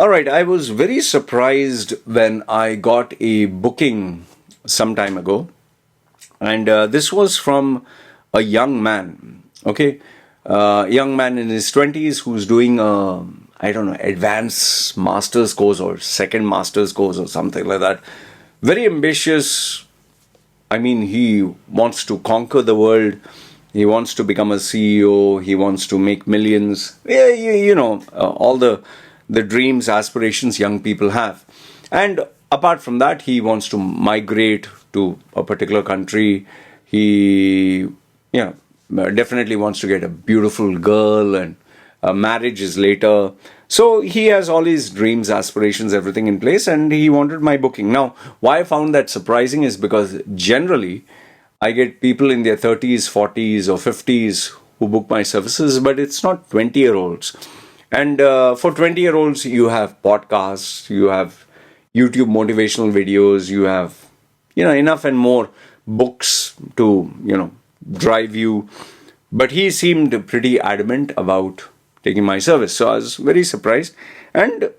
All right, I was very surprised when I got a booking some time ago, and this was from a young man. Okay, young man in his 20s who's doing a, I don't know, advanced master's course or second master's course or something like that. Very ambitious. I mean, he wants to conquer the world. He wants to become a CEO. He wants to make millions. Yeah, all the dreams, aspirations young people have. And apart from that, he wants to migrate to a particular country. He, definitely wants to get a beautiful girl, and marriage is later. So he has all his dreams, aspirations, everything in place, and he wanted my booking. Now, why I found that surprising is because generally I get people in their 30s, 40s, or 50s who book my services, but it's not 20-year-olds. And for 20-year-olds, you have podcasts, you have YouTube motivational videos, you have, enough and more books to, drive you. But he seemed pretty adamant about taking my service. So I was very surprised. And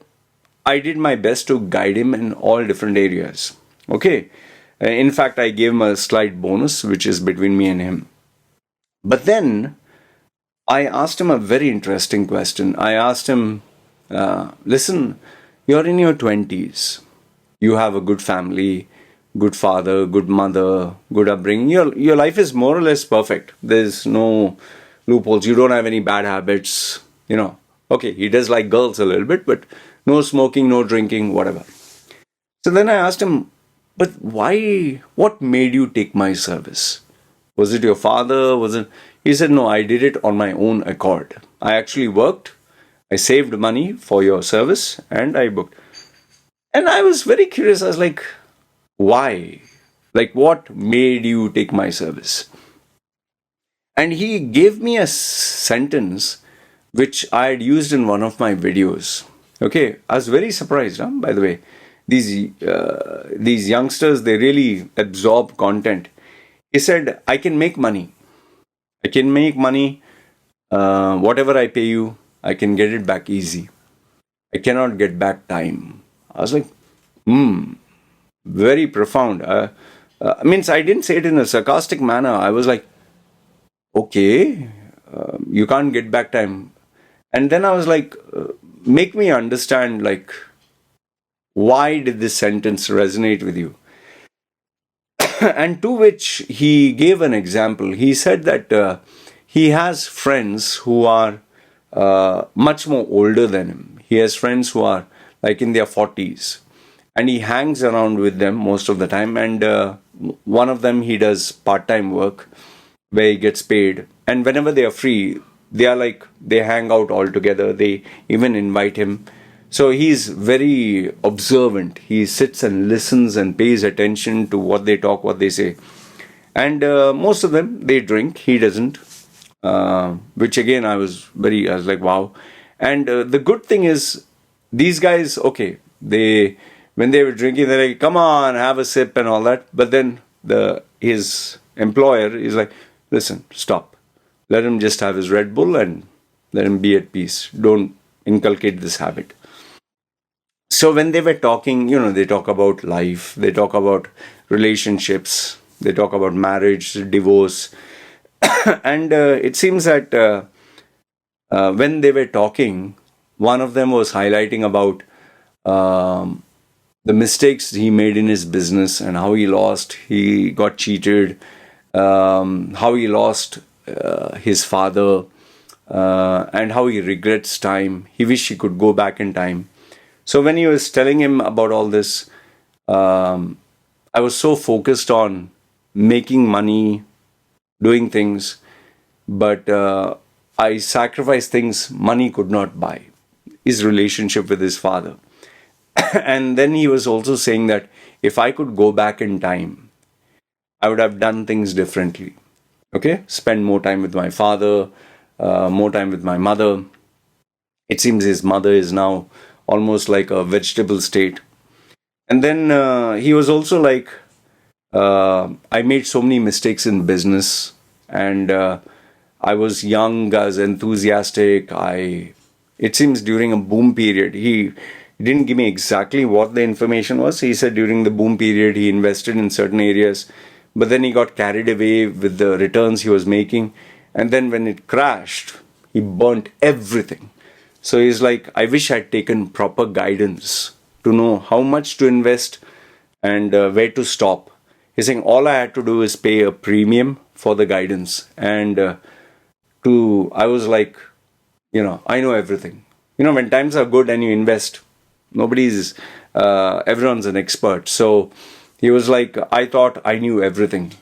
I did my best to guide him in all different areas. Okay. In fact, I gave him a slight bonus, which is between me and him. But then I asked him a very interesting question. I asked him, listen, you're in your 20s. You have a good family, good father, good mother, good upbringing. Your life is more or less perfect. There's no loopholes. You don't have any bad habits. Okay, he does like girls a little bit, but no smoking, no drinking, whatever. So then I asked him, but why, what made you take my service? Was it your father? He said, no, I did it on my own accord. I actually worked. I saved money for your service and I booked. And I was very curious. I was like, why? Like, what made you take my service? And he gave me a sentence which I had used in one of my videos. Okay, I was very surprised, by the way. These youngsters, they really absorb content. He said, I can make money. I can make money. Whatever I pay you, I can get it back easy. I cannot get back time. I was like, very profound. Means I didn't say it in a sarcastic manner. I was like, okay, you can't get back time. And then I was like, make me understand, like, why did this sentence resonate with you? And to which he gave an example. He said that he has friends who are much more older than him. He has friends who are like in their 40s. And he hangs around with them most of the time. And one of them, he does part-time work where he gets paid. And whenever they are free, they hang out all together. They even invite him. So he's very observant. He sits and listens and pays attention to what they talk, what they say. And most of them, they drink. He doesn't. Which again, I was like, wow. And the good thing is, these guys, okay, when they were drinking, they're like, come on, have a sip and all that. But then his employer is like, listen, stop. Let him just have his Red Bull and let him be at peace. Don't inculcate this habit. So when they were talking, they talk about life, they talk about relationships, they talk about marriage, divorce. And it seems that when they were talking, one of them was highlighting about the mistakes he made in his business and how he got cheated, how he lost his father, and how he regrets time. He wished he could go back in time. So when he was telling him about all this, I was so focused on making money, doing things, but I sacrificed things money could not buy. His relationship with his father. And then he was also saying that if I could go back in time, I would have done things differently. Okay? Spend more time with my father, more time with my mother. It seems his mother is now almost like a vegetable state. And then he was also like, I made so many mistakes in business, and I was young, I was enthusiastic. It seems during a boom period, He didn't give me exactly what the information was. He said during the boom period, he invested in certain areas, but then he got carried away with the returns he was making. And then when it crashed, he burnt everything. So he's like, I wish I'd taken proper guidance to know how much to invest and where to stop. He's saying all I had to do is pay a premium for the guidance. And I was like, I know everything. When times are good and you invest, everyone's an expert. So he was like, I thought I knew everything.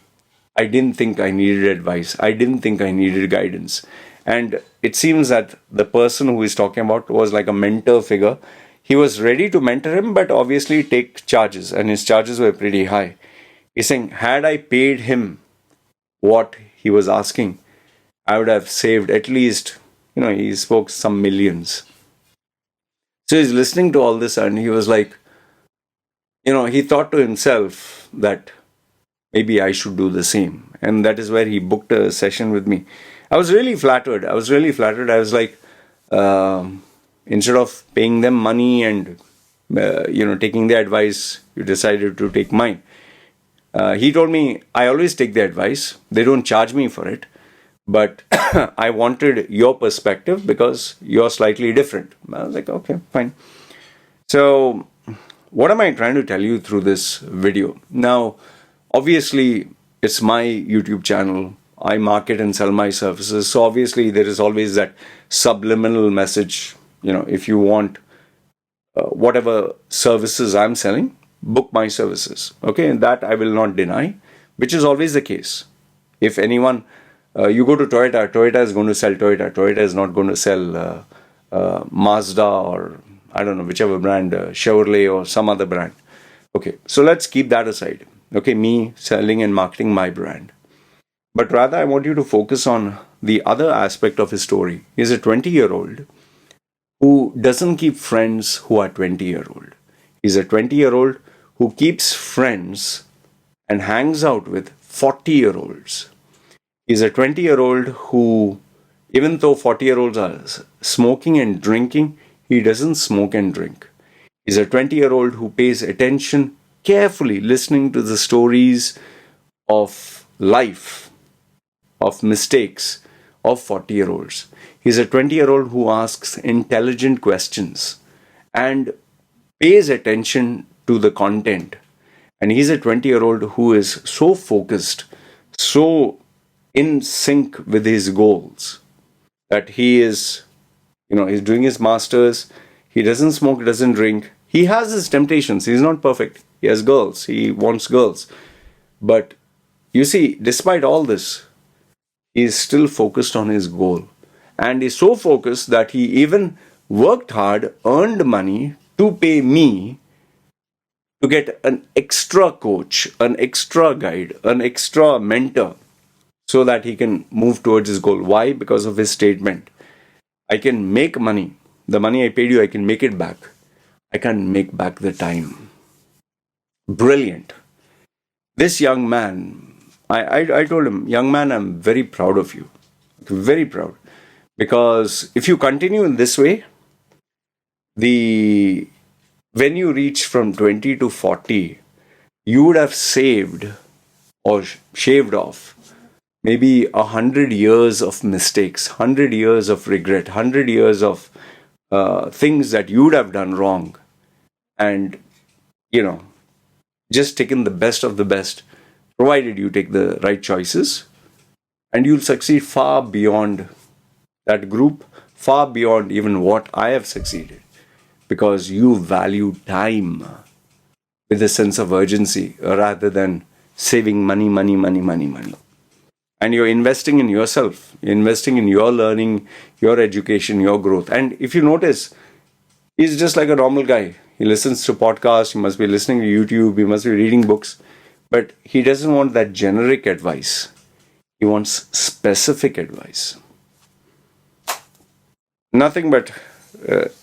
I didn't think I needed advice. I didn't think I needed guidance. And it seems that the person who he's talking about was like a mentor figure. He was ready to mentor him, but obviously take charges, and his charges were pretty high. He's saying, had I paid him what he was asking, I would have saved at least, he spoke some millions. So he's listening to all this and he was like, he thought to himself that maybe I should do the same. And that is where he booked a session with me. I was really flattered. I was like, instead of paying them money and, taking their advice, you decided to take mine. He told me, I always take the advice. They don't charge me for it. But I wanted your perspective because you're slightly different. I was like, okay, fine. So what am I trying to tell you through this video? Now, obviously, it's my YouTube channel. I market and sell my services. So obviously, there is always that subliminal message. If you want whatever services I'm selling, book my services. Okay, and that I will not deny, which is always the case. If anyone, you go to Toyota, Toyota is going to sell Toyota. Toyota is not going to sell Mazda or I don't know, whichever brand, Chevrolet or some other brand. Okay, so let's keep that aside. Okay, me selling and marketing my brand. But rather, I want you to focus on the other aspect of his story. He's a 20-year-old who doesn't keep friends who are 20-year-old. He's a 20-year-old who keeps friends and hangs out with 40-year-olds. He's a 20-year-old who, even though 40-year-olds are smoking and drinking, he doesn't smoke and drink. He's a 20-year-old who pays attention carefully, listening to the stories of life, of mistakes of 40-year-olds. He's a 20-year-old who asks intelligent questions and pays attention to the content. And he's a 20-year-old who is so focused, so in sync with his goals that he is, he's doing his masters. He doesn't smoke, doesn't drink. He has his temptations. He's not perfect. He has girls. He wants girls. But you see, despite all this, he is still focused on his goal. And he's so focused that he even worked hard, earned money to pay me to get an extra coach, an extra guide, an extra mentor so that he can move towards his goal. Why? Because of his statement. I can make money. The money I paid you, I can make it back. I can't make back the time. Brilliant. This young man, I told him, young man, I'm very proud of you. Very proud. Because if you continue in this way, when you reach from 20 to 40, you would have saved or shaved off maybe 100 years of mistakes, 100 years of regret, 100 years of things that you would have done wrong. And, just taken the best of the best, provided you take the right choices. And you'll succeed far beyond that group, far beyond even what I have succeeded. Because you value time with a sense of urgency rather than saving money. And you're investing in yourself, you're investing in your learning, your education, your growth. And if you notice, he's just like a normal guy. He listens to podcasts, he must be listening to YouTube, he must be reading books. But he doesn't want that generic advice. He wants specific advice. Nothing but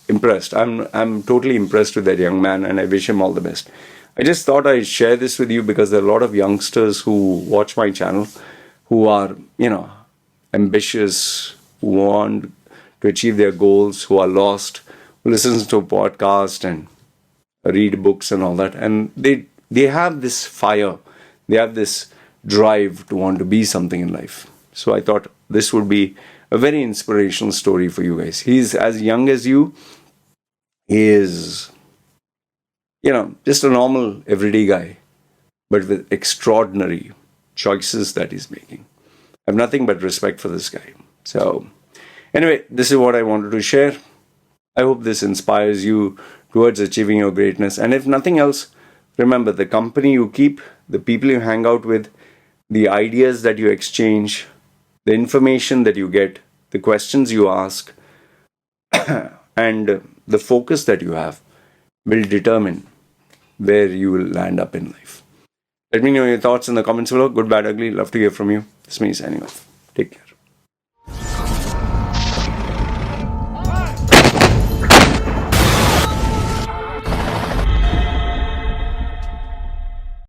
impressed. I'm totally impressed with that young man, and I wish him all the best. I just thought I'd share this with you because there are a lot of youngsters who watch my channel who are, ambitious, who want to achieve their goals, who are lost, who listens to a podcast and read books and all that, and they have this fire, they have this drive to want to be something in life. So I thought this would be a very inspirational story for you guys. He's as young as you. He is, just a normal everyday guy, but with extraordinary choices that he's making. I have nothing but respect for this guy. So anyway, this is what I wanted to share. I hope this inspires you towards achieving your greatness. And if nothing else, remember, the company you keep, the people you hang out with, the ideas that you exchange, the information that you get, the questions you ask, and the focus that you have will determine where you will land up in life. Let me know your thoughts in the comments below. Good, bad, ugly. Love to hear from you. This is me signing off. Take care.